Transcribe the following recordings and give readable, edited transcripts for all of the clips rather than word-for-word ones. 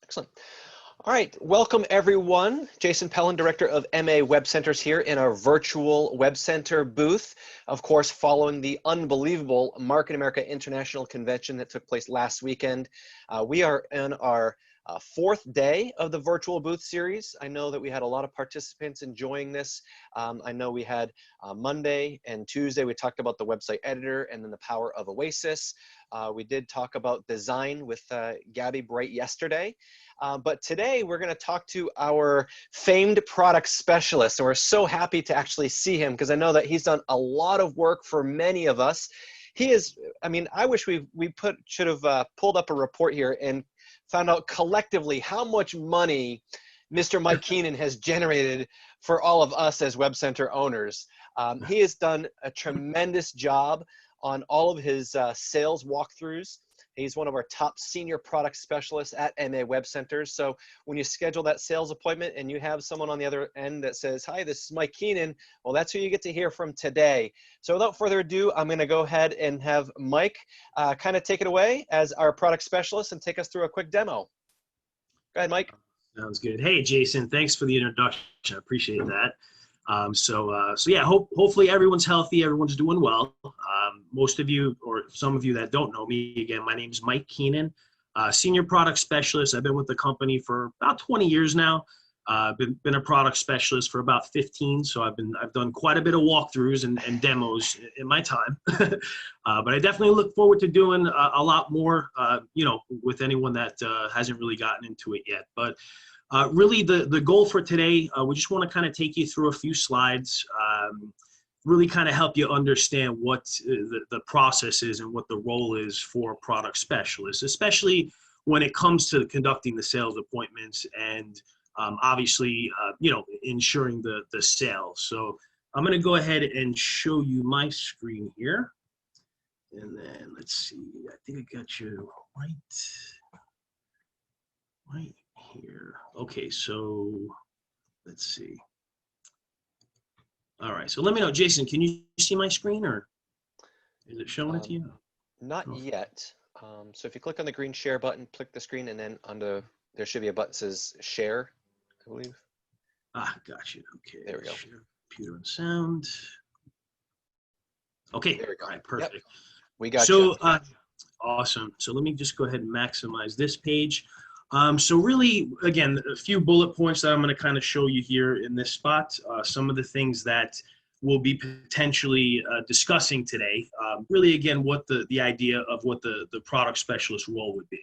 Excellent. All right, welcome everyone. Jason Pellin, Director of MA Web Centers here in our virtual Web Center booth. Of course, following the unbelievable Market America International Convention that took place last weekend. We are in our fourth day of the virtual booth series. I know that we had a lot of participants enjoying this. I know we had Monday and Tuesday, we talked about the website editor and then the power of Oasis. We did talk about design with Gabby Bright yesterday. But today we're going to talk to our famed product specialist. And we're so happy to actually see him because I know that he's done a lot of work for many of us. He is, I mean, I wish we should have pulled up a report here and found out collectively how much money Mr. Mike Keenan has generated for all of us as Web Center owners. He has done a tremendous job on all of his sales walkthroughs. He's one of our top senior product specialists at MA Web Centers. So when you schedule that sales appointment and you have someone on the other end that says, "Hi, this is Mike Keenan," well, that's who you get to hear from today. So without further ado, I'm going to go ahead and have Mike kind of take it away as our product specialist and take us through a quick demo. Go ahead, Mike. Sounds good. Hey, Jason, thanks for the introduction. I appreciate that. So yeah, hopefully everyone's healthy, everyone's doing well. Most of you, or some of you that don't know me, again, my name is Mike Keenan, senior product specialist. I've been with the company for about 20 years now. Been a product specialist for about 15, so I've done quite a bit of walkthroughs and demos in my time. But I definitely look forward to doing a lot more, with anyone that hasn't really gotten into it yet. But really, the goal for today, we just want to kind of take you through a few slides, really kind of help you understand what the process is and what the role is for product specialists, especially when it comes to conducting the sales appointments and obviously, ensuring the sale. So I'm going to go ahead and show you my screen here. And then let's see, I think I got you right here. Okay, so let's see. All right, so let me know, Jason, can you see my screen or is it showing it to you? Not yet. So if you click on the green share button, click the screen, and then there should be a button that says share, I believe. Gotcha. Okay. There we go. Share computer and sound. Okay. There we go. All right, perfect. Yep. We got you. So awesome. So let me just go ahead and maximize this page. So really, again, a few bullet points that I'm going to kind of show you here in this spot. Some of the things that we'll be potentially discussing today. Really, again, what the idea of what the product specialist role would be.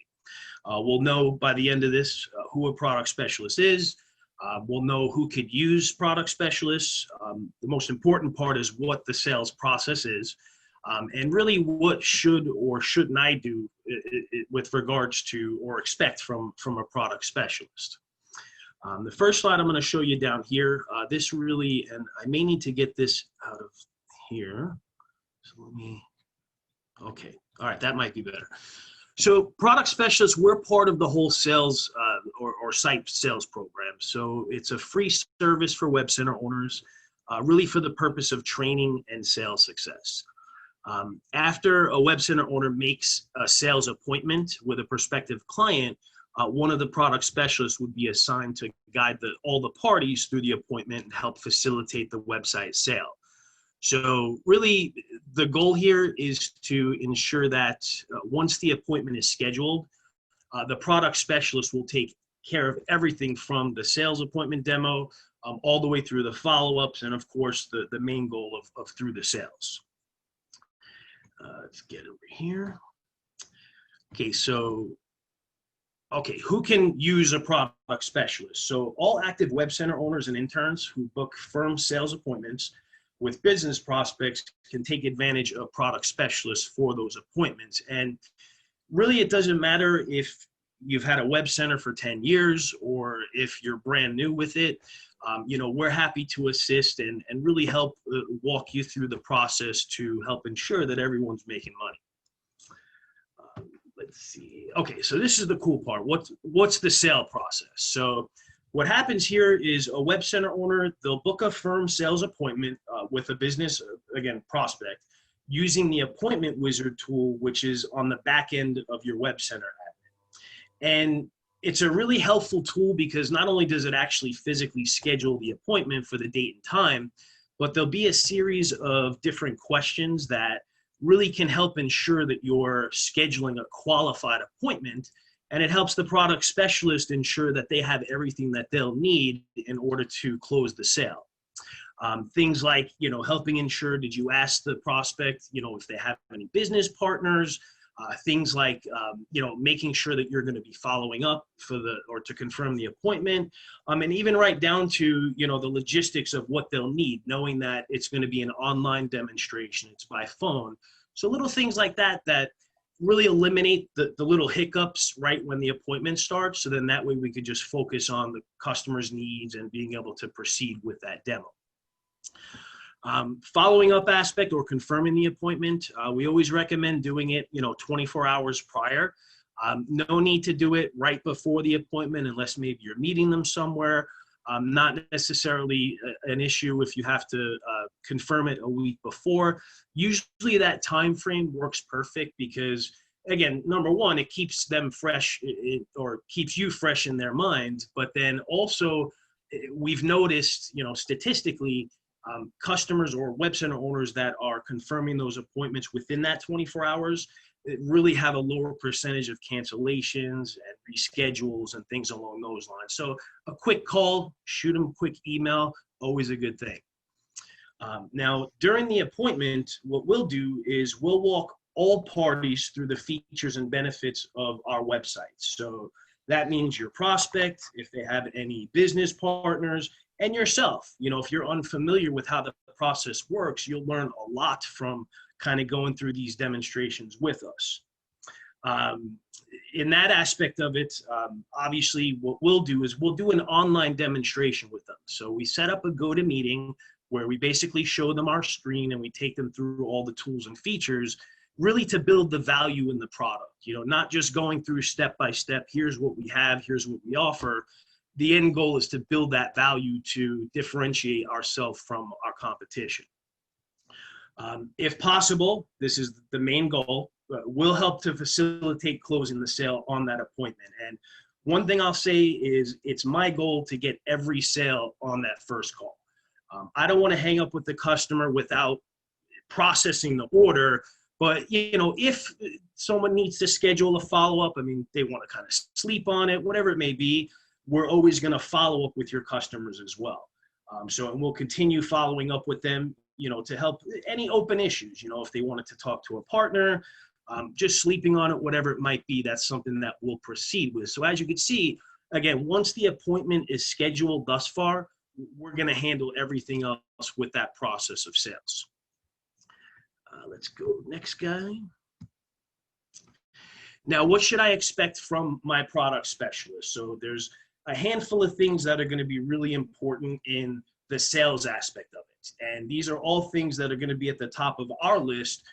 We'll know by the end of this who a product specialist is. We'll know who could use product specialists. The most important part is what the sales process is. And really what should or shouldn't I do with regards to or expect from a product specialist. The first slide I'm going to show you down here, this really, and I may need to get this out of here. So okay, all right, that might be better. So product specialists, we're part of the whole sales or site sales program. So it's a free service for Web Center owners, really for the purpose of training and sales success. After a Web Center owner makes a sales appointment with a prospective client, one of the product specialists would be assigned to guide all the parties through the appointment and help facilitate the website sale. So really, the goal here is to ensure that once the appointment is scheduled, the product specialist will take care of everything from the sales appointment demo all the way through the follow-ups and, of course, the main goal of through the sales. Let's get over here. Okay, so, who can use a product specialist? So all active Web Center owners and interns who book firm sales appointments with business prospects can take advantage of product specialists for those appointments. And really, it doesn't matter if you've had a Web Center for 10 years or if you're brand new with it. We're happy to assist and really help walk you through the process to help ensure that everyone's making money. Let's see. Okay, so this is the cool part. What's the sale process? So what happens here is a Web Center owner, they'll book a firm sales appointment with a business, again, prospect, using the appointment wizard tool, which is on the back end of your Web Center admin. And It's a really helpful tool because not only does it actually physically schedule the appointment for the date and time, but there'll be a series of different questions that really can help ensure that you're scheduling a qualified appointment, and it helps the product specialist ensure that they have everything that they'll need in order to close the sale. Things like, helping ensure, did you ask the prospect, if they have any business partners, things like, making sure that you're going to be following up or to confirm the appointment, and even right down to, the logistics of what they'll need, knowing that it's going to be an online demonstration, it's by phone. So little things like that really eliminate the little hiccups right when the appointment starts. So then that way we could just focus on the customer's needs and being able to proceed with that demo. Following up aspect or confirming the appointment, we always recommend doing it, 24 hours prior. No need to do it right before the appointment unless maybe you're meeting them somewhere. Not necessarily an issue if you have to confirm it a week before. Usually that time frame works perfect because, again, number one, it keeps them fresh or keeps you fresh in their mind. But then also we've noticed, statistically, customers or web center owners that are confirming those appointments within that 24 hours really have a lower percentage of cancellations and reschedules and things along those lines. So a quick call, shoot them a quick email, always a good thing. Now, during the appointment, what we'll do is we'll walk all parties through the features and benefits of our website. So that means your prospect, if they have any business partners, and yourself. If you're unfamiliar with how the process works, you'll learn a lot from kind of going through these demonstrations with us. In that aspect of it, obviously what we'll do is we'll do an online demonstration with them. So we set up a GoToMeeting where we basically show them our screen and we take them through all the tools and features, really to build the value in the product. Not just going through step by step, here's what we have, here's what we offer. The end goal is to build that value to differentiate ourselves from our competition. If possible, this is the main goal, will help to facilitate closing the sale on that appointment. And one thing I'll say is it's my goal to get every sale on that first call. I don't want to hang up with the customer without processing the order, but if someone needs to schedule a follow-up, they want to kind of sleep on it, whatever it may be, we're always going to follow up with your customers as well. And we'll continue following up with them, to help any open issues, if they wanted to talk to a partner, just sleeping on it, whatever it might be, that's something that we'll proceed with. So as you can see, again, once the appointment is scheduled thus far, we're going to handle everything else with that process of sales. Let's go next guy. Now, what should I expect from my product specialist? So there's a handful of things that are going to be really important in the sales aspect of it. And these are all things that are going to be at the top of our list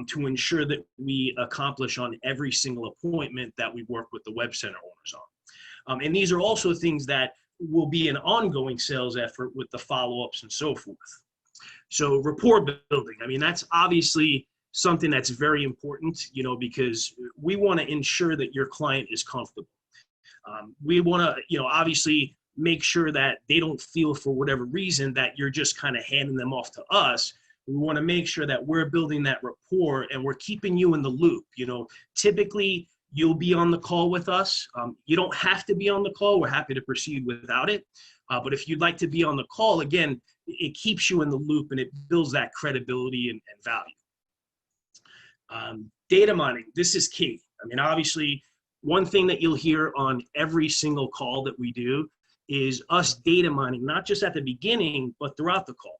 to ensure that we accomplish on every single appointment that we work with the web center owners on. And these are also things that will be an ongoing sales effort with the follow-ups and so forth. So rapport building, that's obviously something that's very important, because we want to ensure that your client is comfortable. We want to, obviously make sure that they don't feel for whatever reason that you're just kind of handing them off to us. We want to make sure that we're building that rapport and we're keeping you in the loop. Typically you'll be on the call with us. You don't have to be on the call. We're happy to proceed without it. But if you'd like to be on the call, again, it keeps you in the loop and it builds that credibility and value. Data mining, this is key. Obviously, one thing that you'll hear on every single call that we do is us data mining, not just at the beginning, but throughout the call.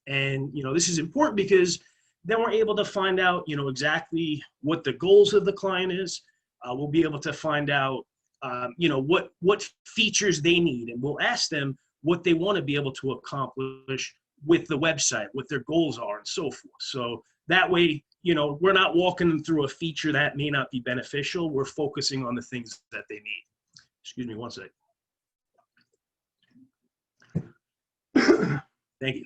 And, this is important because then we're able to find out, exactly what the goals of the client is. We'll be able to find out, what features they need, and we'll ask them what they want to be able to accomplish with the website, what their goals are, and so forth. So that way, we're not walking them through a feature that may not be beneficial. We're focusing on the things that they need. Excuse me one second. Thank you.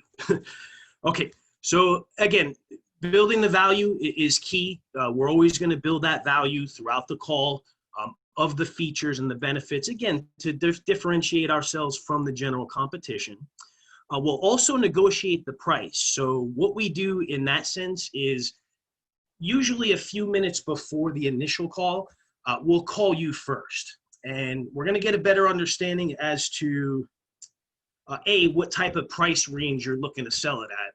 Okay, so again, building the value is key. We're always going to build that value throughout the call. of the features and the benefits, again, to differentiate ourselves from the general competition. We'll also negotiate the price. So what we do in that sense is usually a few minutes before the initial call, we'll call you first. And we're going to get a better understanding as to, what type of price range you're looking to sell it at.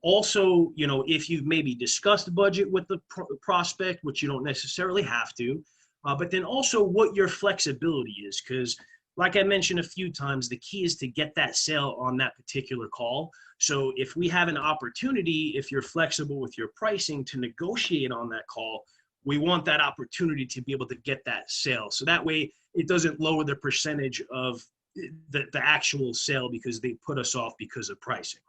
Also, if you've maybe discussed budget with the prospect, which you don't necessarily have to, but then also what your flexibility is, because like I mentioned a few times, the key is to get that sale on that particular call. So if we have an opportunity, if you're flexible with your pricing to negotiate on that call, we want that opportunity to be able to get that sale. So that way it doesn't lower the percentage of the actual sale because they put us off because of pricing.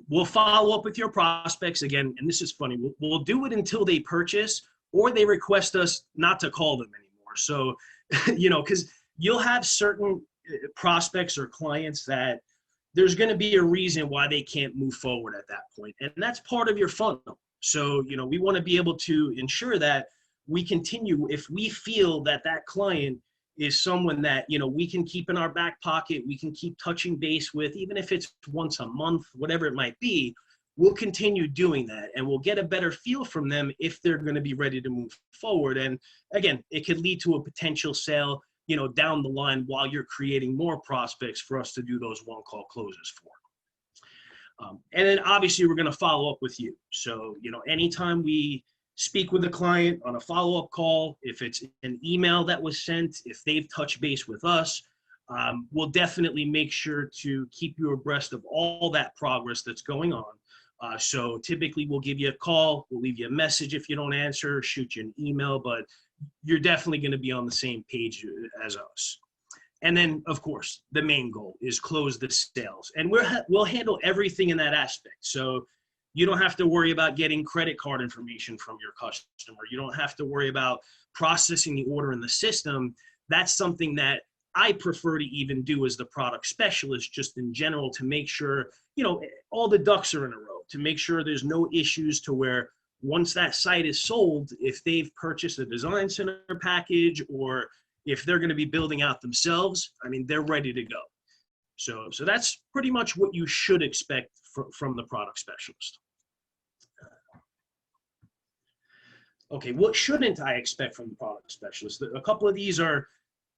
We'll follow up with your prospects again, and this is funny. We'll do it until they purchase or they request us not to call them anymore. So, because you'll have certain prospects or clients that there's going to be a reason why they can't move forward at that point. And that's part of your funnel. So, we want to be able to ensure that we continue. If we feel that that client is someone that, we can keep in our back pocket, we can keep touching base with, even if it's once a month, whatever it might be, we'll continue doing that, and we'll get a better feel from them if they're going to be ready to move forward. And again, it could lead to a potential sale, down the line while you're creating more prospects for us to do those one-call closes for. And then obviously we're going to follow up with you. So, anytime we speak with a client on a follow-up call, if it's an email that was sent, if they've touched base with us, we'll definitely make sure to keep you abreast of all that progress that's going on. So typically we'll give you a call, we'll leave you a message if you don't answer, shoot you an email, but you're definitely going to be on the same page as us. And then, of course, the main goal is close the sales. And we'll handle everything in that aspect. So you don't have to worry about getting credit card information from your customer. You don't have to worry about processing the order in the system. That's something that I prefer to even do as the product specialist, just in general, to make sure, all the ducks are in a row, to make sure there's no issues to where once that site is sold, if they've purchased a design center package or if they're going to be building out themselves, they're ready to go. So that's pretty much what you should expect from the product specialist. Okay, what shouldn't I expect from the product specialist? A couple of these are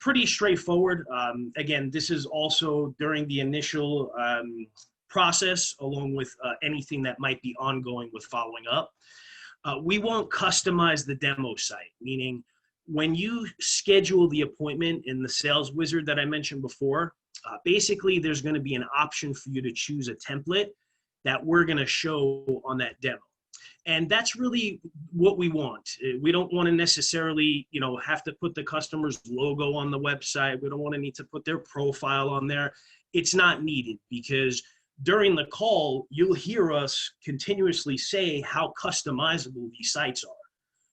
pretty straightforward. Again, this is also during the initial process, along with anything that might be ongoing with following up. We won't customize the demo site, meaning when you schedule the appointment in the sales wizard that I mentioned before, basically there's going to be an option for you to choose a template that we're going to show on that demo. And that's really what we want. We don't want to necessarily, have to put the customer's logo on the website. We don't want to need to put their profile on there. It's not needed, because during the call, you'll hear us continuously say how customizable these sites are.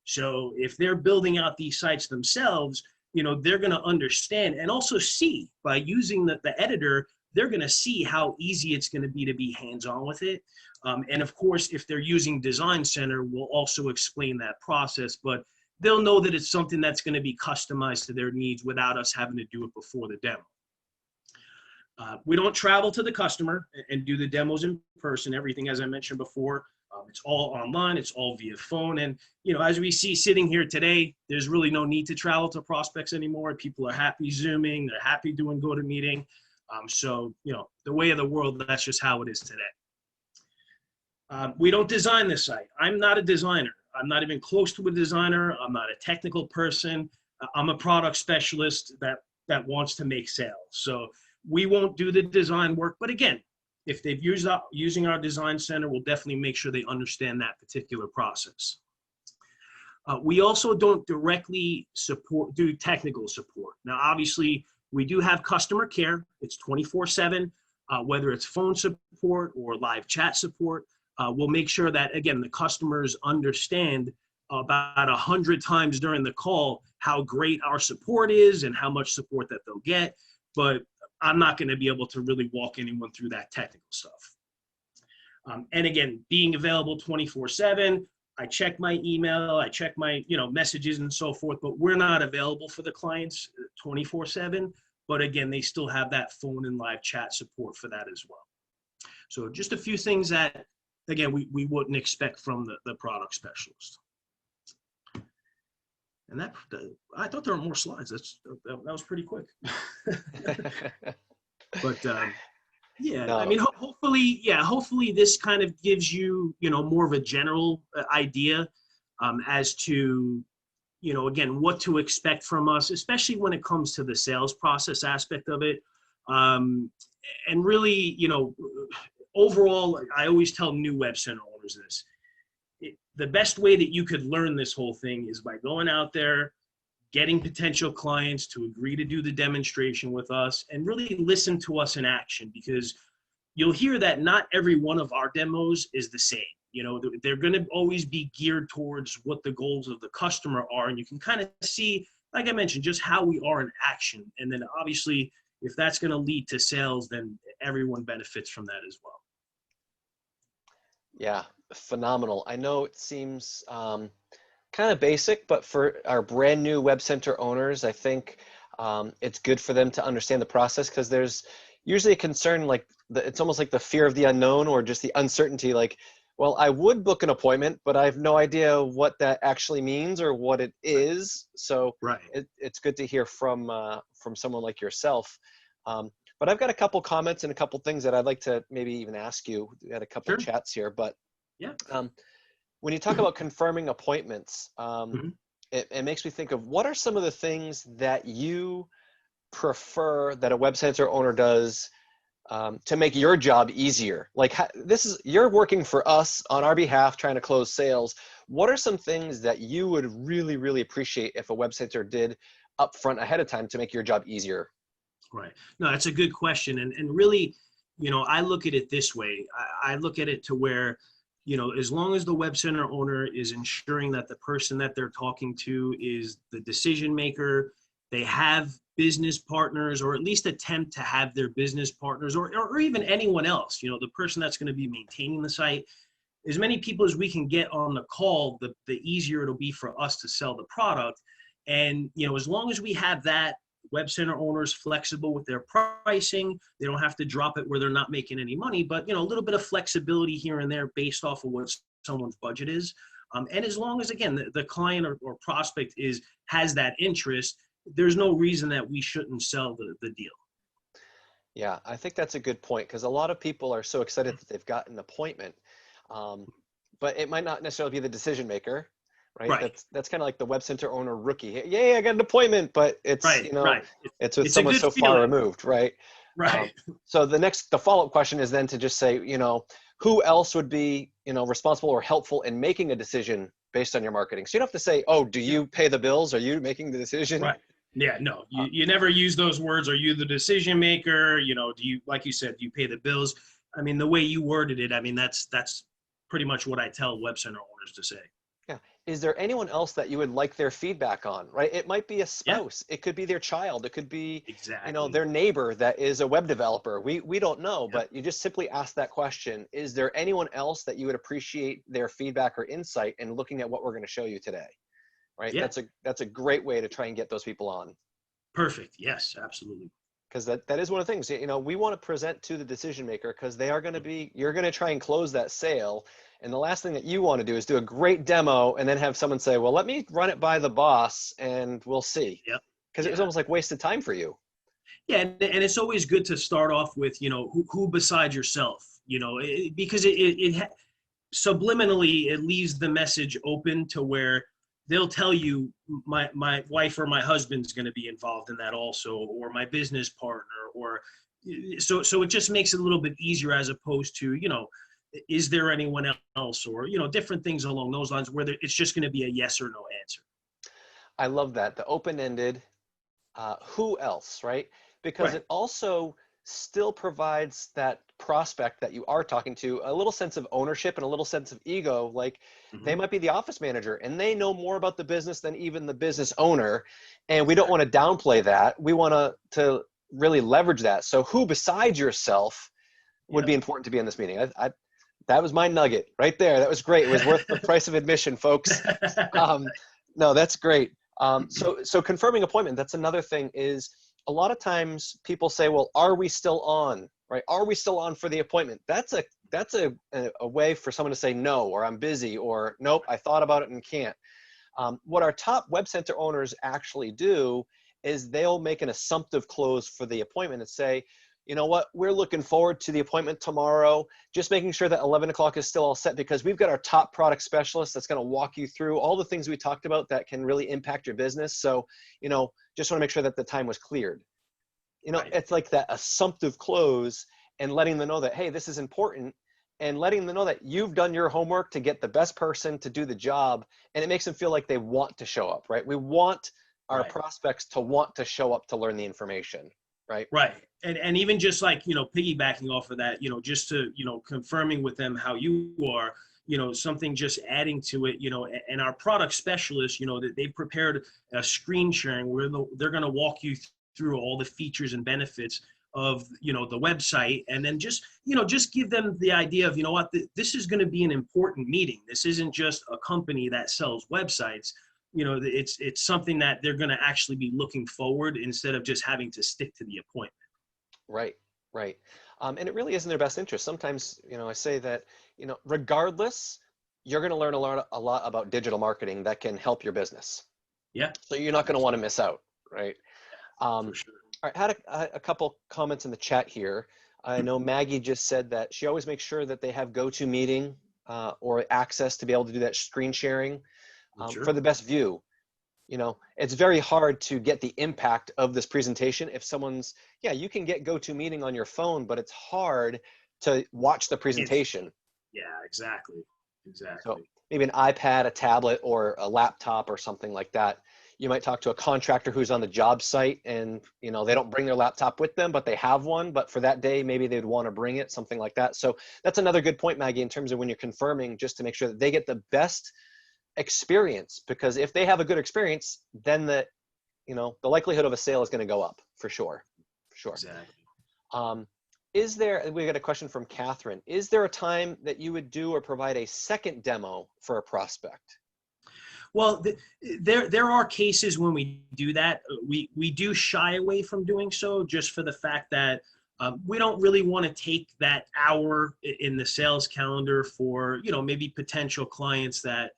So if they're building out these sites themselves, they're going to understand and also see by using the editor, they're going to see how easy it's going to be hands-on with it. And of course, if they're using Design Center, we'll also explain that process, but they'll know that it's something that's going to be customized to their needs without us having to do it before the demo. We don't travel to the customer and do the demos in person. Everything, as I mentioned before, it's all online, it's all via phone. And, as we see sitting here today, there's really no need to travel to prospects anymore. People are happy Zooming, they're happy doing GoToMeeting. So, the way of the world, that's just how it is today. We don't design this site. I'm not a designer. I'm not even close to a designer. I'm not a technical person. I'm a product specialist that wants to make sales. So we won't do the design work. But again, if they've using our Design Center, we'll definitely make sure they understand that particular process. We also don't directly do technical support. Now, obviously, we do have customer care. It's 24/7, whether it's phone support or live chat support. We'll make sure that, again, the customers understand about 100 times during the call how great our support is and how much support that they'll get. But I'm not going to be able to really walk anyone through that technical stuff. And again, being available 24/7, I check my email, I check my, messages and so forth, but we're not available for the clients 24/7. But again, they still have that phone and live chat support for that as well. So just a few things that, again, we wouldn't expect from the product specialist. And that, I thought there were more slides. That was pretty quick. But yeah, No. I mean, hopefully this kind of gives you, more of a general idea as to, again, what to expect from us, especially when it comes to the sales process aspect of it. And really, overall, I always tell new web center owners this. The best way that you could learn this whole thing is by going out there, getting potential clients to agree to do the demonstration with us and really listen to us in action, because you'll hear that not every one of our demos is the same. They're going to always be geared towards what the goals of the customer are. And you can kind of see, like I mentioned, just how we are in action. And then obviously, if that's going to lead to sales, then everyone benefits from that as well. Yeah, phenomenal. I know it seems kind of basic, but for our brand new web center owners, I think it's good for them to understand the process, because there's usually a concern, like it's almost like the fear of the unknown, or just the uncertainty, like, well, I would book an appointment, but I have no idea what that actually means or what it is. So Right. It's good to hear from someone like yourself. But I've got a couple comments and a couple things that I'd like to maybe even ask you. We had a couple Sure. chats here, but Yeah. when you talk about confirming appointments, Mhm. it makes me think of, what are some of the things that you prefer that a web center owner does to make your job easier? Like, you're working for us on our behalf, trying to close sales. What are some things that you would really, really appreciate if a web center did upfront ahead of time to make your job easier? Right. No, that's a good question. And really, I look at it this way. I look at it to where, as long as the web center owner is ensuring that the person that they're talking to is the decision maker, they have business partners, or at least attempt to have their business partners, or even anyone else, the person that's going to be maintaining the site. As many people as we can get on the call, the easier it'll be for us to sell the product. And, as long as we have that, web center owners flexible with their pricing, they don't have to drop it where they're not making any money, but, a little bit of flexibility here and there based off of what someone's budget is. And as long as, again, the client or prospect has that interest, there's no reason that we shouldn't sell the deal. Yeah, I think that's a good point, because a lot of people are so excited that they've got an appointment, but it might not necessarily be the decision maker, right? Right. That's kind of like the web center owner rookie. Yay, I got an appointment, but it's Right. it's with It's a someone good so far feeling. removed, right? Right. So the follow-up question is then to just say, who else would be, responsible or helpful in making a decision based on your marketing? So you don't have to say, oh, do you pay the bills? Are you making the decision? Right. Yeah, no, you never use those words. Are you the decision maker? Do you, like you said, do you pay the bills? I mean, the way you worded it, I mean, that's pretty much what I tell web center owners to say. Yeah. Is there anyone else that you would like their feedback on, right? It might be a spouse. Yeah. It could be their child. It could be, exactly, their neighbor that is a web developer. We don't know, Yep. But you just simply ask that question. Is there anyone else that you would appreciate their feedback or insight in looking at what we're going to show you today? Right. Yeah. That's a great way to try and get those people on. Perfect. Yes, absolutely. Because that is one of the things, we want to present to the decision maker, because you're going to try and close that sale. And the last thing that you want to do is do a great demo and then have someone say, well, let me run it by the boss and we'll see. Yep. Because it was almost like wasted time for you. Yeah. And it's always good to start off with, who besides yourself, because it subliminally, it leaves the message open to where they'll tell you my wife or my husband's going to be involved in that also, or my business partner, or so it just makes it a little bit easier, as opposed to, is there anyone else, or, different things along those lines, where it's just going to be a yes or no answer. I love that. The open-ended, who else, right? Because Right. It also still provides that prospect that you are talking to a little sense of ownership and a little sense of ego. Like, they might be the office manager and they know more about the business than even the business owner. And we don't want to downplay that. We want to really leverage that. So who besides yourself would be important to be in this meeting? That was my nugget right there. That was great. It was worth the price of admission, folks. No, that's great. So confirming appointment, that's another thing is a lot of times people say, well, are we still on, right? Are we still on for the appointment? That's a way for someone to say no, or I'm busy, or nope, I thought about it and can't. What our top web center owners actually do is they'll make an assumptive close for the appointment and say, you know what, we're looking forward to the appointment tomorrow, just making sure that 11 o'clock is still all set because we've got our top product specialist that's going to walk you through all the things we talked about that can really impact your business. So, just want to make sure that the time was cleared. Right. It's like that assumptive close and letting them know that, hey, this is important, and letting them know that you've done your homework to get the best person to do the job. And it makes them feel like they want to show up, right? We want our prospects to want to show up to learn the information, right? Right. And even just like, piggybacking off of that, just to, confirming with them how you are, something just adding to it, and our product specialists, that they prepared a screen sharing where they're going to walk you through all the features and benefits of, the website. And then just give them the idea of, what, this is going to be an important meeting. This isn't just a company that sells websites. It's something that they're going to actually be looking forward instead of just having to stick to the appointment. Right. And it really is in their best interest. Sometimes, I say that, regardless, you're going to learn a lot about digital marketing that can help your business. Yeah. So you're not going to want to miss out, right? For sure. All right, had a couple comments in the chat here. I know Maggie just said that she always makes sure that they have GoToMeeting or access to be able to do that screen sharing for the best view. It's very hard to get the impact of this presentation if someone's, you can get GoToMeeting on your phone, but it's hard to watch the presentation. Yeah, exactly. So maybe an iPad, a tablet, or a laptop or something like that. You might talk to a contractor who's on the job site and, they don't bring their laptop with them, but they have one, but for that day, maybe they'd want to bring it, something like that. So that's another good point, Maggie, in terms of when you're confirming, just to make sure that they get the best experience, because if they have a good experience, then the likelihood of a sale is going to go up for sure. Exactly. We got a question from Catherine. Is there a time that you would do or provide a second demo for a prospect? Well, there are cases when we do that. We do shy away from doing so just for the fact that we don't really want to take that hour in the sales calendar for, maybe potential clients that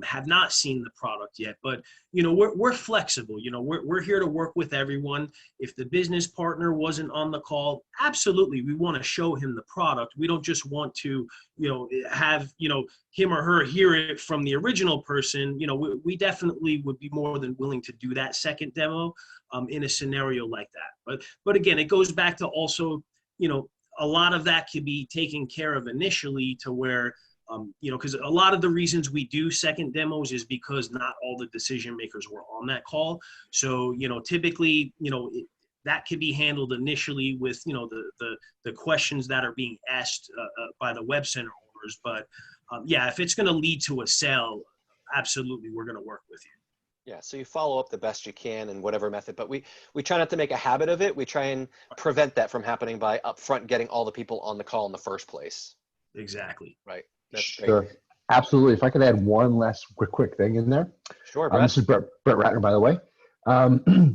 have not seen the product yet. But, we're flexible. We're here to work with everyone. If the business partner wasn't on the call, absolutely, we want to show him the product. We don't just want to, have, him or her hear it from the original person. We definitely would be more than willing to do that second demo in a scenario like that. But again, it goes back to also, a lot of that could be taken care of initially to where, because a lot of the reasons we do second demos is because not all the decision makers were on that call. So, typically, that could be handled initially with, the questions that are being asked by the web center owners. But if it's going to lead to a sale, absolutely, we're going to work with you. Yeah, so you follow up the best you can in whatever method, but we try not to make a habit of it. We try and prevent that from happening by upfront getting all the people on the call in the first place. Exactly. Right. That's Sure. great. Absolutely. If I could add one last quick thing in there. Sure, Brett. This is Brett Ratner, by the way.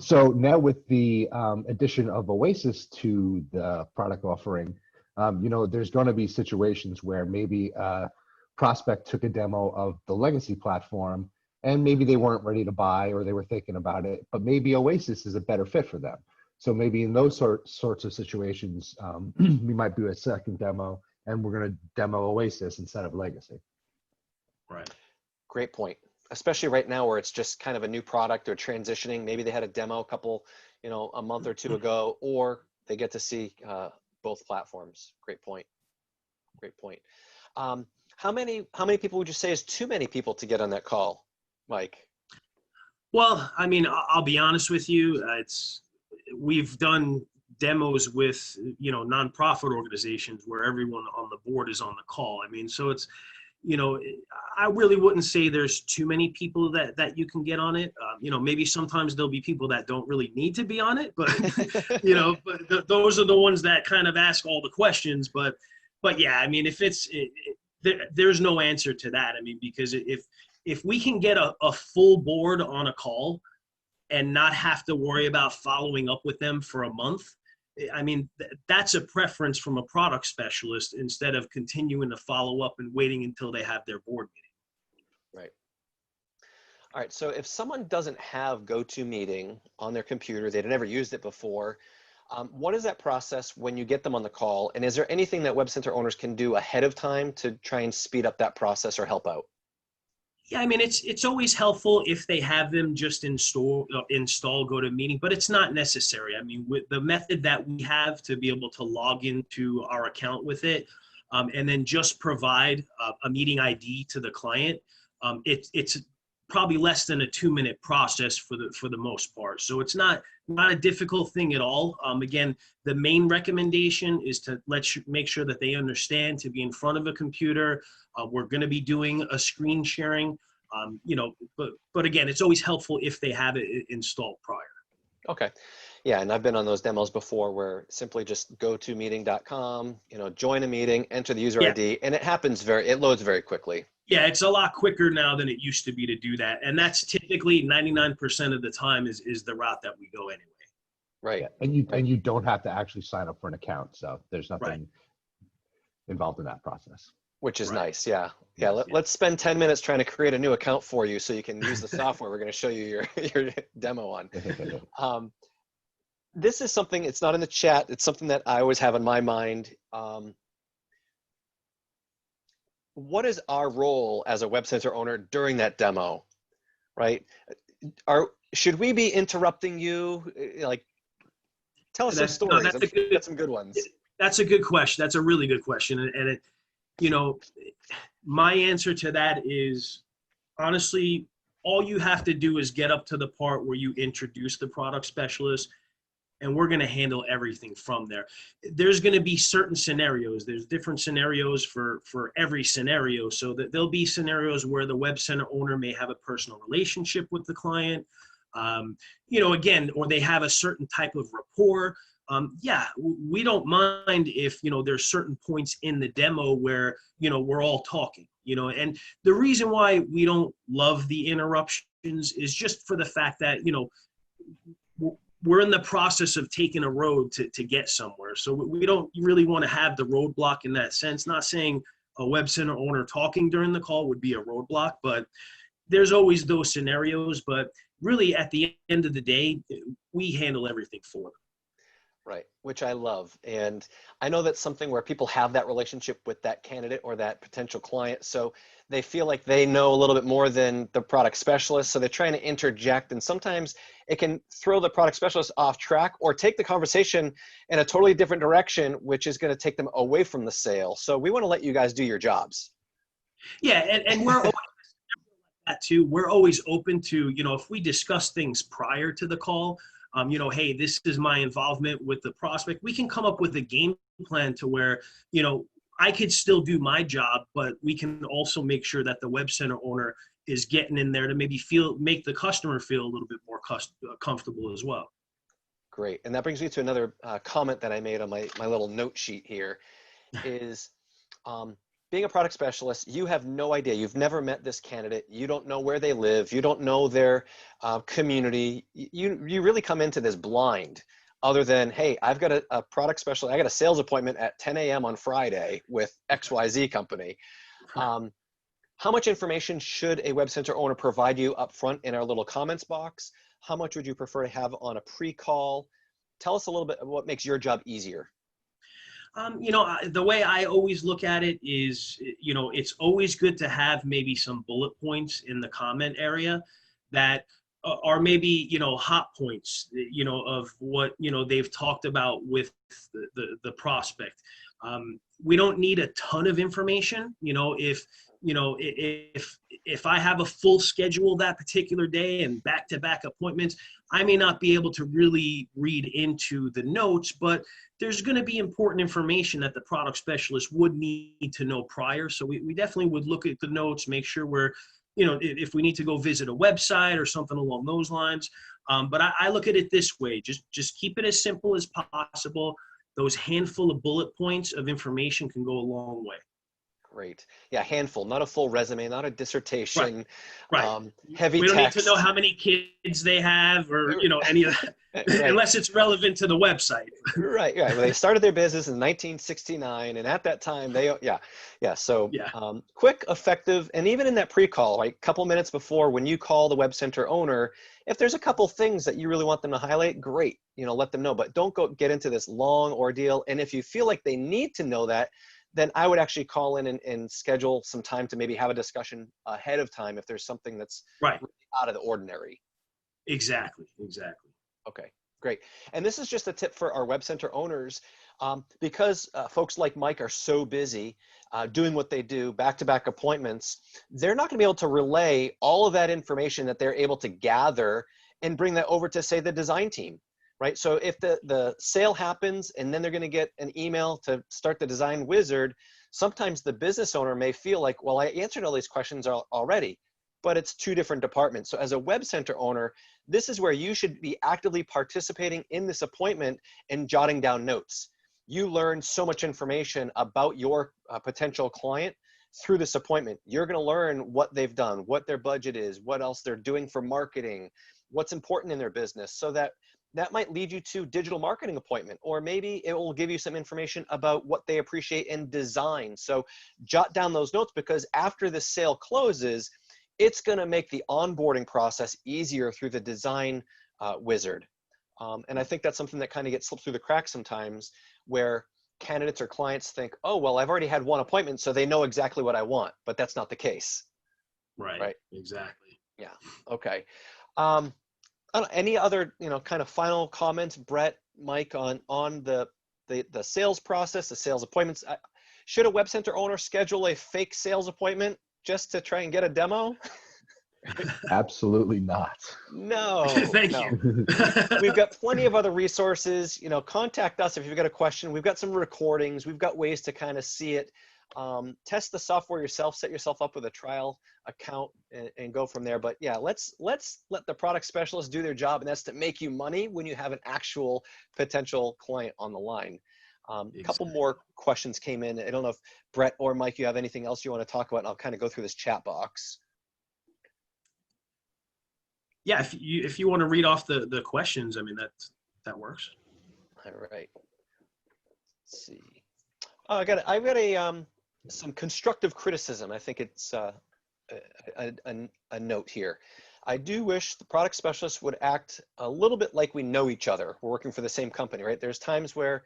So now with the addition of Oasis to the product offering, there's going to be situations where maybe a prospect took a demo of the legacy platform and maybe they weren't ready to buy or they were thinking about it, but maybe Oasis is a better fit for them. So maybe in those sorts of situations, we might do a second demo and we're going to demo Oasis instead of legacy. Right. Great point. Especially right now where it's just kind of a new product or transitioning. Maybe they had a demo a month or two ago, or they get to see both platforms. Great point. How many people would you say is too many people to get on that call, Mike? Well, I mean, I'll be honest with you. We've done demos with, nonprofit organizations where everyone on the board is on the call. I mean, so it's, I really wouldn't say there's too many people that you can get on it. Maybe sometimes there'll be people that don't really need to be on it, but, but those are the ones that kind of ask all the questions. But, but yeah, I mean, if there's no answer to that. I mean, because if we can get a full board on a call and not have to worry about following up with them for a month, I mean, that's a preference from a product specialist instead of continuing to follow up and waiting until they have their board meeting. Right. All right. So if someone doesn't have GoToMeeting on their computer, they've never used it before, what is that process when you get them on the call? And is there anything that web center owners can do ahead of time to try and speed up that process or help out? Yeah, I mean, it's always helpful if they have them just install GoToMeeting, but it's not necessary. I mean, with the method that we have to be able to log into our account with it, and then just provide a meeting ID to the client, it's probably less than a 2-minute process for the most part. So it's not a difficult thing at all. Again, the main recommendation is to make sure that they understand to be in front of a computer. We're going to be doing a screen sharing, but again, it's always helpful if they have it installed prior. Okay. Yeah, and I've been on those demos before where simply just go to meeting.com, join a meeting, enter the user ID, and it loads very quickly. Yeah, it's a lot quicker now than it used to be to do that. And that's typically 99% of the time is the route that we go anyway. Right. Yeah. And you don't have to actually sign up for an account. So there's nothing involved in that process. Which is nice. Yeah. Yeah. Let's spend 10 minutes trying to create a new account for you so you can use the software we're going to show you your demo on. This is something, it's not in the chat. It's something that I always have in my mind. What is our role as a web center owner during that demo, right? Should we be interrupting you? Like, tell us some stories. I'm sure you got some good ones. That's a good question. That's a really good question. And my answer to that is, honestly, all you have to do is get up to the part where you introduce the product specialist, and we're going to handle everything from there. There's going to be certain scenarios. There's different scenarios for every scenario. So that there'll be scenarios where the web center owner may have a personal relationship with the client, again, or they have a certain type of rapport. We don't mind if, there's certain points in the demo where, we're all talking, and the reason why we don't love the interruptions is just for the fact that, we're in the process of taking a road to get somewhere. So we don't really want to have the roadblock in that sense. Not saying a web center owner talking during the call would be a roadblock, but there's always those scenarios. But really, at the end of the day, we handle everything for them. Right, which I love. And I know that's something where people have that relationship with that candidate or that potential client. So they feel like they know a little bit more than the product specialist. So they're trying to interject. And sometimes it can throw the product specialist off track or take the conversation in a totally different direction, which is going to take them away from the sale. So we want to let you guys do your jobs. Yeah, and we're always that too. We're always open to, if we discuss things prior to the call, hey, this is my involvement with the prospect. We can come up with a game plan to where, I could still do my job, but we can also make sure that the web center owner is getting in there to maybe make the customer feel a little bit more comfortable as well. Great. And that brings me to another comment that I made on my little note sheet here is being a product specialist, you have no idea. You've never met this candidate. You don't know where they live. You don't know their community. You really come into this blind other than, hey, I've got a product specialist. I got a sales appointment at 10 a.m. on Friday with XYZ company. How much information should a web center owner provide you up front in our little comments box? How much would you prefer to have on a pre-call? Tell us a little bit of what makes your job easier. The way I always look at it is, it's always good to have maybe some bullet points in the comment area that are maybe, hot points, of what, they've talked about with the prospect. We don't need a ton of information. If I have a full schedule that particular day and back-to-back appointments, I may not be able to really read into the notes, but there's going to be important information that the product specialist would need to know prior. So we definitely would look at the notes, make sure we're, if we need to go visit a website or something along those lines. But I look at it this way, just keep it as simple as possible. those handful of bullet points of information can go a long way. Great. Yeah, handful, not a full resume, not a dissertation. Right. Heavy We don't text. need to know how many kids they have or, any of that, Right. unless it's relevant to the website. Right. Well, they started their business in 1969, and at that time, So, Yeah. Quick, effective, and even in that pre-call, like a couple minutes before, when you call the web center owner, if there's a couple things that you really want them to highlight, great. Let them know. But don't get into this long ordeal. And if you feel like they need to know that, then I would actually call in and schedule some time to maybe have a discussion ahead of time if there's something that's Right. really out of the ordinary. Exactly. Okay, great. And this is just a tip for our web center owners, because folks like Mike are so busy doing what they do, back-to-back appointments, they're not going to be able to relay all of that information that they're able to gather and bring that over to, say, the design team. Right. So if the sale happens and then they're going to get an email to start the design wizard, sometimes the business owner may feel like, well, I answered all these questions already, but it's two different departments. So as a web center owner, this is where you should be actively participating in this appointment and jotting down notes. You learn so much information about your potential client through this appointment. You're going to learn what they've done, what their budget is, what else they're doing for marketing, what's important in their business, so that might lead you to digital marketing appointment, or maybe it will give you some information about what they appreciate in design. So jot down those notes, because after the sale closes, it's going to make the onboarding process easier through the design wizard. And I think that's something that kind of gets slipped through the cracks sometimes, where candidates or clients think, oh, well, I've already had one appointment, so they know exactly what I want, but that's not the case. Right. Exactly. Yeah. Okay. Any other, kind of final comments, Brett, Mike, on the sales process, the sales appointments? Should a web center owner schedule a fake sales appointment just to try and get a demo? Absolutely not. No. Thank no. you. We've got plenty of other resources. Contact us if you've got a question. We've got some recordings. We've got ways to kind of see it. Test the software yourself. Set yourself up with a trial account and go from there. But yeah, let's let the product specialists do their job, and that's to make you money when you have an actual potential client on the line. A couple more questions came in. I don't know if Brett or Mike, you have anything else you want to talk about, and I'll kind of go through this chat box. Yeah, if you want to read off the questions, I mean, that works. All right. Let's see. Oh, I've got some constructive criticism. I think it's a note here. I do wish the product specialist would act a little bit like we know each other. We're working for the same company, right? There's times where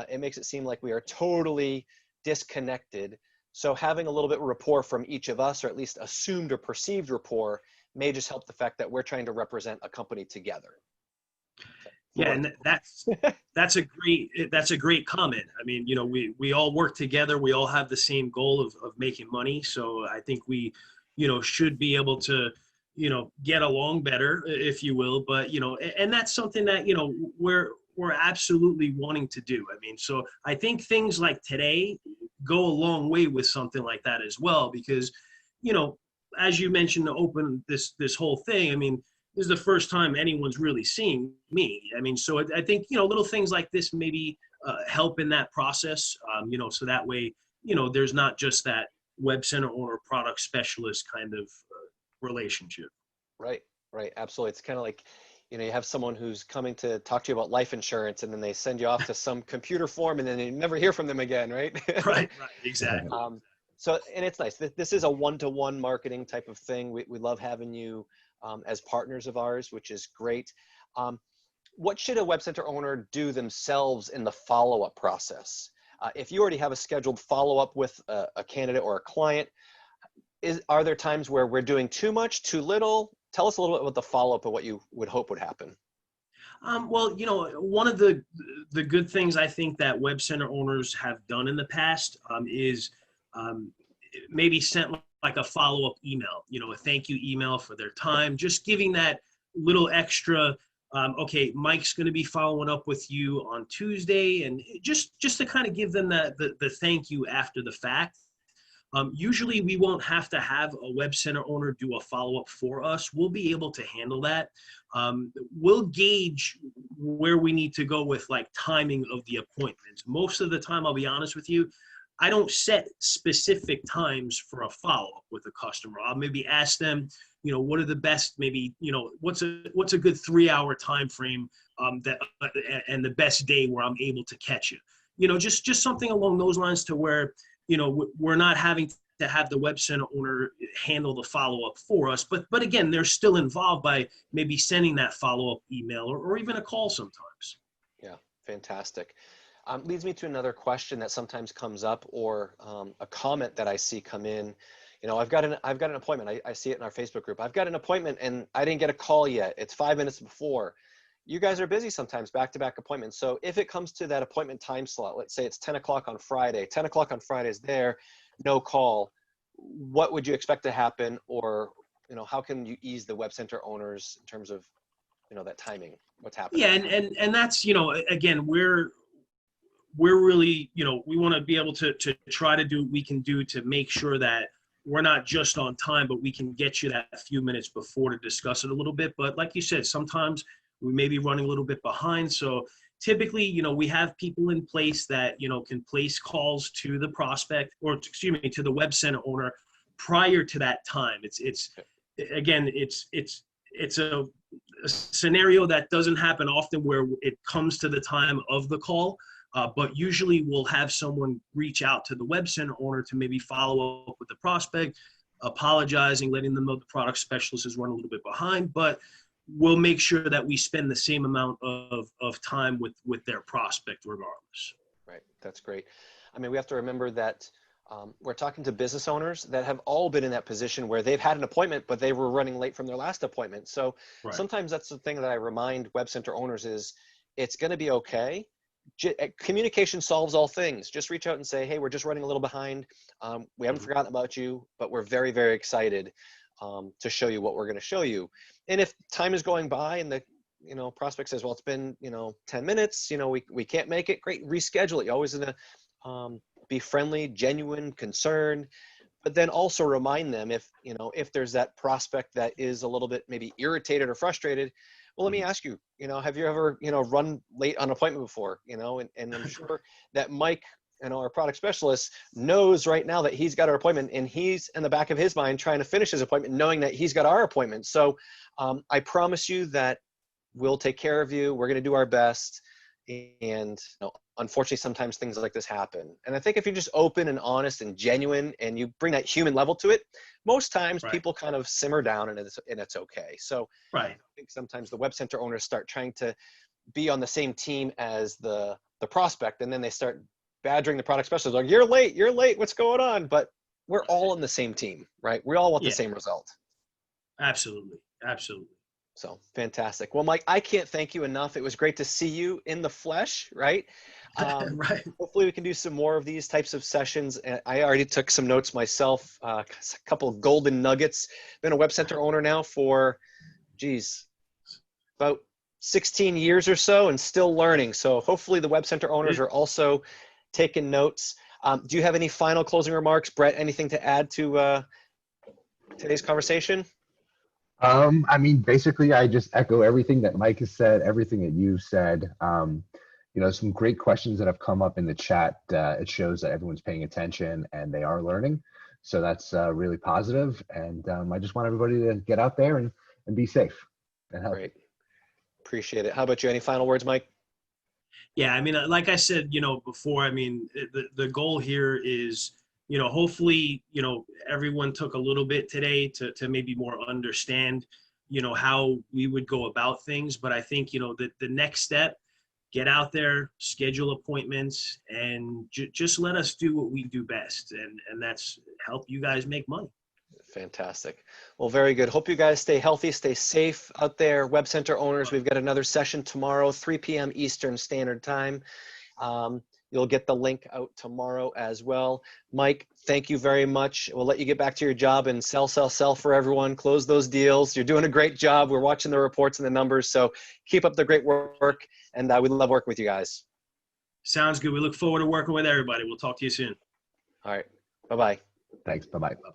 it makes it seem like we are totally disconnected. So having a little bit of rapport from each of us, or at least assumed or perceived rapport, may just help the fact that we're trying to represent a company together. Yeah, and that's a great comment. I mean, we all work together. We all have the same goal of making money. So I think we, should be able to, get along better, if you will. But and that's something that we're absolutely wanting to do. I mean, so I think things like today go a long way with something like that as well, because as you mentioned to open this whole thing, I mean, this is the first time anyone's really seeing me. I mean, so I think, little things like this maybe help in that process, so that way, there's not just that web center owner product specialist kind of relationship. Right, absolutely. It's kind of like, you have someone who's coming to talk to you about life insurance, and then they send you off to some computer form, and then you never hear from them again, right? Right, exactly. So, and it's nice. This is a one-to-one marketing type of thing. We love having you as partners of ours, which is great. What should a web center owner do themselves in the follow-up process? If you already have a scheduled follow-up with a candidate or a client, are there times where we're doing too much, too little? Tell us a little bit about the follow-up and what you would hope would happen. Well, one of the good things I think that web center owners have done in the past is maybe sent like a follow-up email, a thank you email for their time, just giving that little extra, okay, Mike's going to be following up with you on Tuesday, and just to kind of give them the thank you after the fact. Usually we won't have to have a web center owner do a follow-up for us. We'll be able to handle that. We'll gauge where we need to go with like timing of the appointments. Most of the time, I'll be honest with you, I don't set specific times for a follow-up with a customer. I'll maybe ask them, what are the best, maybe, what's a good 3-hour time frame and the best day where I'm able to catch you. Just something along those lines to where, we're not having to have the web center owner handle the follow-up for us. But again, they're still involved by maybe sending that follow-up email or even a call sometimes. Yeah, fantastic. Leads me to another question that sometimes comes up, or a comment that I see come in. I've got an appointment. I see it in our Facebook group. I've got an appointment and I didn't get a call yet. It's 5 minutes before. You guys are busy sometimes, back-to-back appointments. So if it comes to that appointment time slot, let's say it's 10 o'clock on Friday, 10 o'clock on Friday is there, no call. What would you expect to happen? Or, how can you ease the web center owners in terms of, that timing? What's happening? Yeah, and that's, again, we're really, we want to be able to try to do what we can do to make sure that we're not just on time, but we can get you that few minutes before to discuss it a little bit. But like you said, sometimes we may be running a little bit behind. So typically, we have people in place that, can place calls to the prospect, or excuse me, to the web center owner prior to that time. It's a scenario that doesn't happen often where it comes to the time of the call. But usually we'll have someone reach out to the web center owner to maybe follow up with the prospect, apologizing, letting them know the product specialist is running a little bit behind, but we'll make sure that we spend the same amount of time with their prospect regardless. Right, that's great. I mean, we have to remember that we're talking to business owners that have all been in that position where they've had an appointment, but they were running late from their last appointment. So Sometimes that's the thing that I remind web center owners is it's going to be okay. Communication solves all things. Just reach out and say, hey, we're just running a little behind. We haven't forgotten about you, but we're very, very excited to show you what we're going to show you. And if time is going by and the prospect says, well, it's been 10 minutes, we can't make it, great, reschedule it. You always going to be friendly, genuine, concerned, but then also remind them if there's that prospect that is a little bit maybe irritated or frustrated. Well, let me ask you, have you ever, run late on an appointment before, and I'm sure that Mike, our product specialist, knows right now that he's got our appointment and he's in the back of his mind trying to finish his appointment, knowing that he's got our appointment. So I promise you that we'll take care of you. We're going to do our best. And unfortunately, sometimes things like this happen. And I think if you're just open and honest and genuine and you bring that human level to it, most times people kind of simmer down and it's okay. So I think sometimes the web center owners start trying to be on the same team as the prospect, and then they start badgering the product specialist, like, you're late, what's going on? But we're all on the same team, right? We all want the same result. Absolutely. So fantastic. Well, Mike, I can't thank you enough. It was great to see you in the flesh, right? Hopefully we can do some more of these types of sessions. I already took some notes myself, a couple of golden nuggets. Been a web center owner now for, about 16 years or so, and still learning. So hopefully the web center owners are also taking notes. Do you have any final closing remarks, Brett? Anything to add to today's conversation? I mean, basically, I just echo everything that Mike has said, everything that you've said. Some great questions that have come up in the chat. It shows that everyone's paying attention and they are learning. So that's really positive. And I just want everybody to get out there and be safe and healthy. Great. Appreciate it. How about you? Any final words, Mike? Yeah, I mean, like I said, before, I mean, the goal here is, hopefully, everyone took a little bit today to maybe more understand, how we would go about things. But I think, the next step, get out there, schedule appointments, and just let us do what we do best. And that's help you guys make money. Fantastic. Well, very good. Hope you guys stay healthy, stay safe out there. Web center owners, we've got another session tomorrow, 3 p.m. Eastern Standard Time. You'll get the link out tomorrow as well. Mike, thank you very much. We'll let you get back to your job and sell for everyone. Close those deals. You're doing a great job. We're watching the reports and the numbers. So keep up the great work. And we love working with you guys. Sounds good. We look forward to working with everybody. We'll talk to you soon. All right. Bye-bye. Thanks. Bye-bye. Bye-bye.